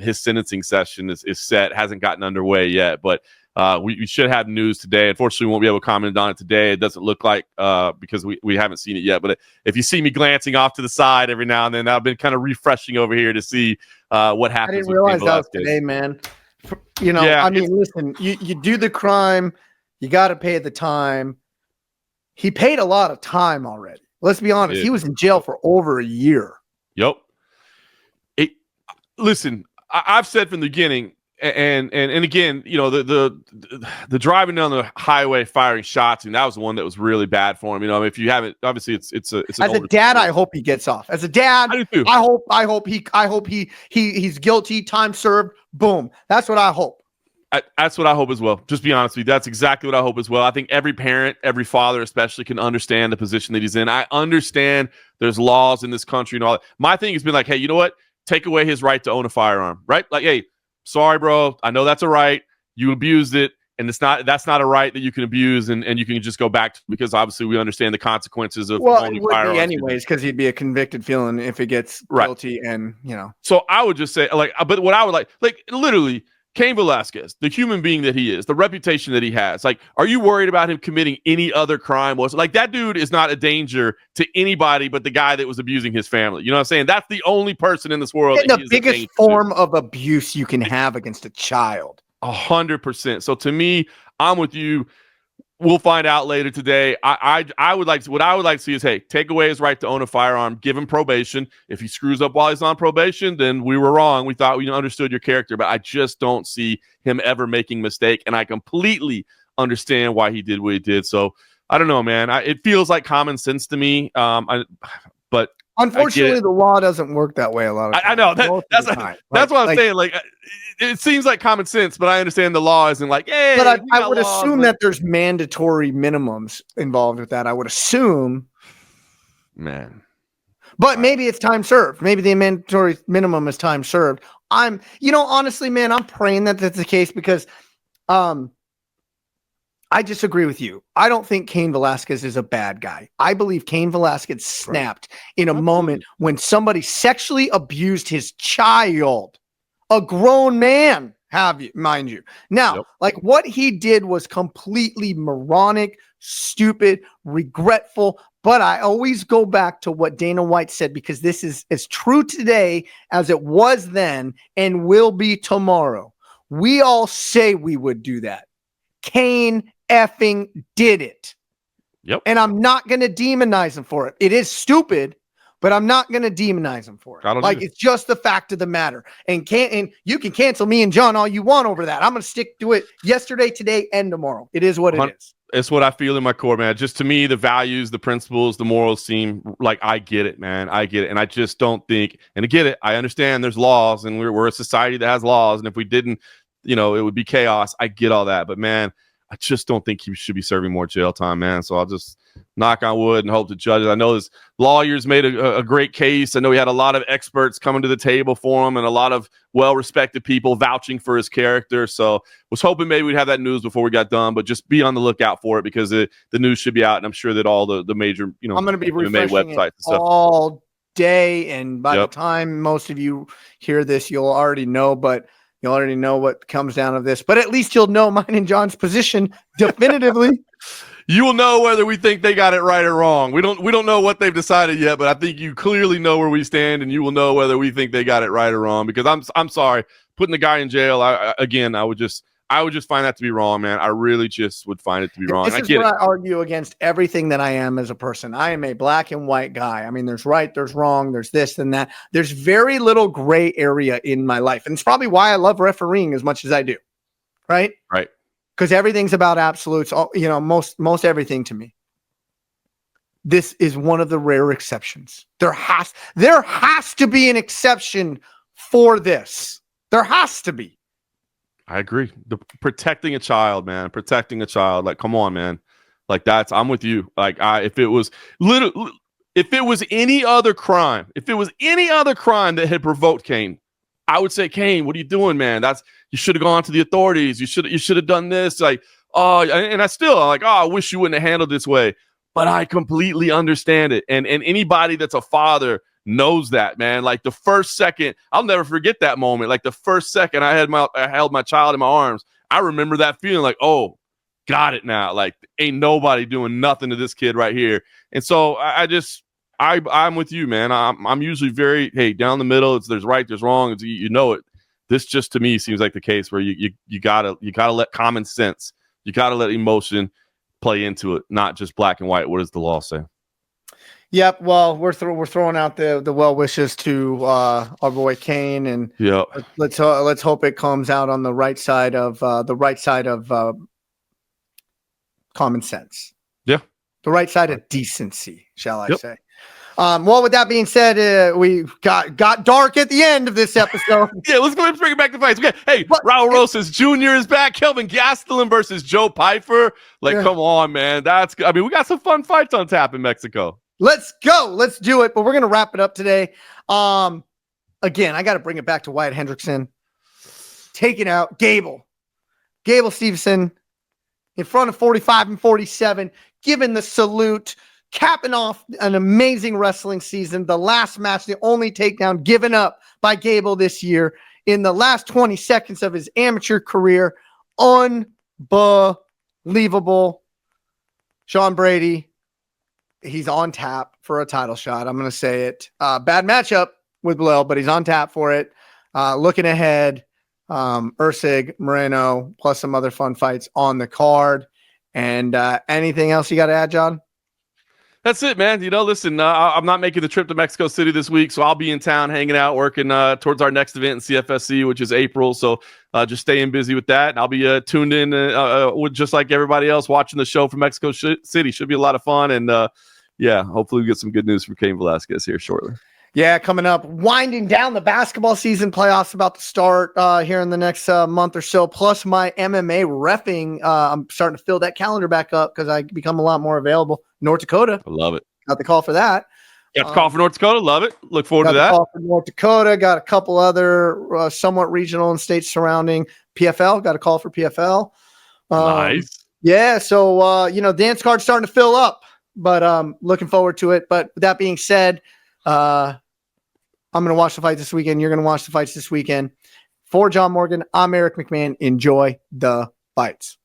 his sentencing session is set. Hasn't gotten underway yet, but we should have news today. Unfortunately, we won't be able to comment on it today. It doesn't look like because we haven't seen it yet. But if you see me glancing off to the side every now and then, I've been kind of refreshing over here to see what happens. I didn't realize that was today, man. I mean, listen, you do the crime, you got to pay the time. He paid a lot of time already. Let's be honest. He was in jail for over a year. Yep. Listen, I've said from the beginning, and again, the driving down the highway firing shots, and that was the one that was really bad for him. If you haven't, obviously it's as a dad, I hope he gets off. As a dad, I do too. I hope he's guilty, time served, boom. That's what I hope. That's what I hope as well. Just be honest with you. That's exactly what I hope as well. I think every parent, every father especially, can understand the position that he's in. I understand there's laws in this country and all that. My thing has been like, hey, you know what? Take away his right to own a firearm, right? Like, hey, sorry, bro. I know that's a right. You abused it, and that's not a right that you can abuse, and you can just go back to, because obviously we understand the consequences of owning firearms. Anyways, because he'd be a convicted felon if he gets guilty, and So I would just say, but what I would like literally, Cain Velasquez, the human being that he is, the reputation that he has, like, are you worried about him committing any other crime? Like, that dude is not a danger to anybody but the guy that was abusing his family. You know what I'm saying? That's the only person in this world. The biggest form of abuse you can have against a child. 100%. So to me, I'm with you. We'll find out later today. I would like to, what I would like to see is, hey, take away his right to own a firearm, give him probation. If he screws up while he's on probation, then we were wrong. We thought we understood your character, but I just don't see him ever making a mistake. And I completely understand why he did what he did. So I don't know, man. It feels like common sense to me. But unfortunately, the law doesn't work that way a lot of times. I know that's what I'm saying. Like, it seems like common sense, but I understand the law isn't like, hey. But I would assume that there's mandatory minimums involved with that. I would assume, man. But maybe it's time served. Maybe the mandatory minimum is time served. Honestly, man, I'm praying that that's the case, because I disagree with you. I don't think Cain Velasquez is a bad guy. I believe Cain Velasquez snapped in a moment when somebody sexually abused his child, a grown man, mind you. Now, like, what he did was completely moronic, stupid, regretful. But I always go back to what Dana White said, because this is as true today as it was then and will be tomorrow. We all say we would do that. Cain effing did it. Yep. And I'm not going to demonize him for it. It is stupid, but I'm not going to demonize him for it. Like, it's just the fact of the matter. And you can cancel me and John all you want over that. I'm going to stick to it yesterday, today, and tomorrow. It is what it is. It's what I feel in my core, man. Just to me, the values, the principles, the morals seem like I get it, man. I get it. And I just don't think, and I get it. I understand there's laws and we're a society that has laws. And if we didn't, it would be chaos. I get all that. But man, I just don't think he should be serving more jail time, man. So I'll just knock on wood and hope the judges. I know his lawyers made a great case. I know he had a lot of experts coming to the table for him and a lot of well-respected people vouching for his character. So was hoping maybe we'd have that news before we got done, but just be on the lookout for it because the news should be out. And I'm sure that all the major, I'm going to be MMA websites and stuff all day. And by the time most of you hear this, you'll already know, but you already know what comes down of this, but at least you'll know mine and John's position definitively. You will know whether we think they got it right or wrong. We don't know what they've decided yet, but I think you clearly know where we stand, and you will know whether we think they got it right or wrong. Because I'm sorry, putting the guy in jail. I would just find that to be wrong, man. I really just would find it to be wrong. This is where I argue against everything that I am as a person. I am a black and white guy. I mean, there's right, there's wrong, there's this and that. There's very little gray area in my life. And it's probably why I love refereeing as much as I do. Right? Right. Because everything's about absolutes, most everything to me. This is one of the rare exceptions. There has to be an exception for this. There has to be. I agree. Protecting a child, man. Protecting a child. Like, come on, man. Like, I'm with you. Like, if it was any other crime, that had provoked Cain, I would say, Cain, what are you doing, man? You should have gone to the authorities. You should have done this. Like, and I wish you wouldn't have handled this way. But I completely understand it. And anybody that's a father knows that, man. Like the first second, I'll never forget that moment. Like the first second I held my child in my arms, I remember that feeling like, oh, got it now. Like ain't nobody doing nothing to this kid right here. And so I'm with you, man. I'm usually very, down the middle. There's right, there's wrong. You know it. This just to me seems like the case where you gotta let common sense, you gotta let emotion play into it, not just black and white. What does the law say? Yep. Well, we're throwing out the well wishes to our boy Cain, and let's hope it comes out on the right side of common sense. Yeah, the right side of decency, shall I say? Well, with that being said, we got dark at the end of this episode. Let's go ahead and bring it back to fights. Okay. Hey, Raul Rosas Jr. is back. Kelvin Gastelum versus Joe Pyfer. Come on, man. We got some fun fights on tap in Mexico. Let's go. Let's do it. But we're going to wrap it up today. Again, I got to bring it back to Wyatt Hendrickson. Taking out Gable Steveson in front of 45 and 47, giving the salute, capping off an amazing wrestling season. The last match, the only takedown given up by Gable this year in the last 20 seconds of his amateur career. Unbelievable. Sean Brady, he's on tap for a title shot. I'm going to say it. Bad matchup with Blel, but he's on tap for it. Looking ahead, Erceg, Moreno, plus some other fun fights on the card. And anything else you got to add, John? That's it, man. Listen, I'm not making the trip to Mexico City this week, so I'll be in town hanging out, working towards our next event in CFFC, which is April. So just staying busy with that. And I'll be tuned in with just like everybody else watching the show from Mexico City. Should be a lot of fun. And hopefully we get some good news from Cain Velasquez here shortly. Yeah, coming up, winding down the basketball season, playoffs about to start here in the next month or so, plus my MMA reffing. I'm starting to fill that calendar back up because I become a lot more available. North Dakota. I love it. Got the call for that. Got the call for North Dakota. Love it. Look forward to that. Call for North Dakota. Got a couple other somewhat regional and states surrounding. PFL. Got a call for PFL. Nice. Yeah, so, dance card's starting to fill up, but looking forward to it. But with that being said, I'm going to watch the fight this weekend. You're going to watch the fights this weekend. For John Morgan, I'm Eric McMahon. Enjoy the fights.